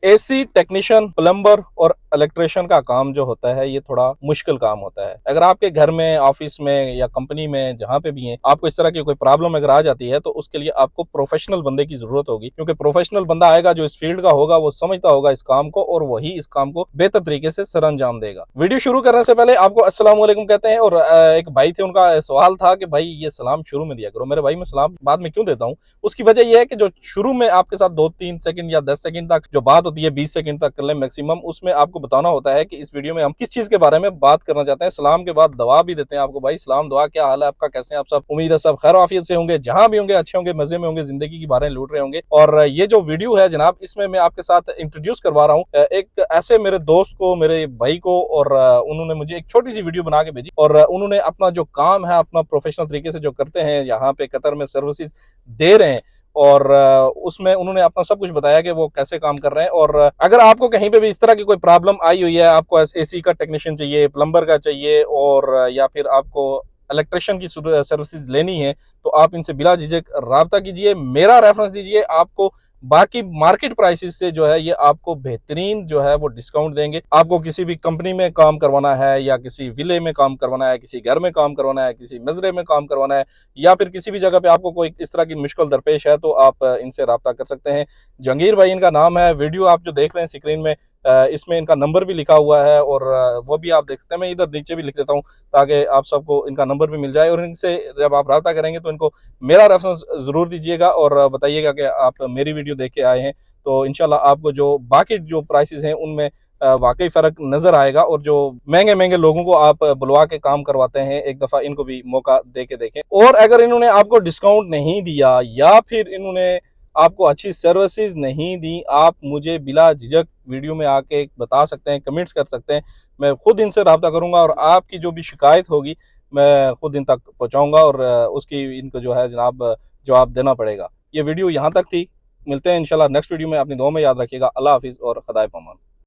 AC technician, plumber और electrician का काम जो होता है ये थोड़ा मुश्किल काम होता है। अगर आपके घर में, ऑफिस में या कंपनी में जहां पे भी हैं, आपको इस तरह की कोई प्रॉब्लम अगर आ जाती है तो उसके लिए आपको प्रोफेशनल बंदे की जरूरत होगी, क्योंकि प्रोफेशनल बंदा आएगा जो इस फील्ड का होगा, वो समझता होगा इस काम को और वही इस काम को बेहतर तरीके से सर अंजाम देगा। वीडियो शुरू करने से पहले आपको अस्सलाम वालेकुम कहते हैं। और एक भाई थे, उनका सवाल था कि भाई ये सलाम शुरू में दिया करो। मेरे भाई, मैं सलाम बाद में क्यों देता हूँ? उसकी वजह यह है कि जो शुरू में आपके साथ 2-3 सेकंड या 10 सेकंड तक जो बात होती है, 20 सेकंड तक कर ले मैक्सिमम, उसमें आपको बताना होता है कि इस वीडियो में हम किस चीज के बारे में बात करना चाहते हैं। सलाम के बाद दुआ भी देते हैं आपको, भाई सलाम दुआ, क्या हाल है आपका, कैसे हैं आप सब, उम्मीद है सब खैर आफियत से होंगे, जहां भी होंगे अच्छे होंगे, मजे में होंगे, जिंदगी की बातें लूट रहे होंगे। और ये जो वीडियो है जनाब, इसमें मैं आपके साथ इंट्रोड्यूस करवा रहा हूँ एक ऐसे मेरे दोस्त को, मेरे भाई को, और उन्होंने मुझे एक छोटी सी वीडियो बना के भेजी। और उन्होंने अपना जो काम है, अपना प्रोफेशनल तरीके से जो करते हैं, यहाँ पे कतर में सर्विसेज दे रहे हैं, और उसमें उन्होंने अपना सब कुछ बताया कि वो कैसे काम कर रहे हैं। और अगर आपको कहीं पे भी इस तरह की कोई प्रॉब्लम आई हुई है, आपको एसी का टेक्नीशियन चाहिए, प्लम्बर का चाहिए, और या फिर आपको इलेक्ट्रिशियन की सर्विसेज लेनी है, तो आप इनसे बिला झिझक राब्ता कीजिए, मेरा रेफरेंस दीजिए। आपको बाकी मार्केट प्राइसेस से जो है ये आपको बेहतरीन जो है वो डिस्काउंट देंगे। आपको किसी भी कंपनी में काम करवाना है, या किसी विले में काम करवाना है, किसी घर में काम करवाना है, किसी मजरे में काम करवाना है, या फिर किसी भी जगह पे आपको कोई इस तरह की मुश्किल दरपेश है, तो आप इनसे राब्ता कर सकते हैं। जहांगीर भाई इनका नाम है। वीडियो आप जो देख रहे हैं स्क्रीन में, इसमें इनका नंबर भी लिखा हुआ है, और वो भी आप देख सकते हैं। मैं इधर नीचे भी लिख देता हूँ ताकि आप सबको इनका नंबर भी मिल जाए। और इनसे जब आप राब्ता करेंगे तो इनको मेरा रेफरेंस जरूर दीजिएगा, और बताइएगा कि आप मेरी वीडियो देख के आए हैं। तो इंशाल्लाह आपको जो बाकी जो प्राइसेस हैं उनमें वाकई फर्क नजर आएगा। और जो महंगे महंगे लोगों को आप बुलवा के काम करवाते हैं, एक दफा इनको भी मौका दे के देखें। और अगर इन्होंने आपको डिस्काउंट नहीं दिया, या फिर इन्होंने आपको अच्छी सर्विसेज नहीं दी, आप मुझे बिला झिझक वीडियो में आके बता सकते हैं, कमेंट्स कर सकते हैं। मैं खुद इनसे रब्ता करूंगा, और आपकी जो भी शिकायत होगी मैं खुद इन तक पहुंचाऊंगा, और उसकी इनको जो है जनाब जवाब देना पड़ेगा। ये वीडियो यहाँ तक थी। मिलते हैं इंशाल्लाह नेक्स्ट वीडियो में। अपनी दुआ में याद रखिएगा। अल्लाह हाफिज़ और खुदा पामान।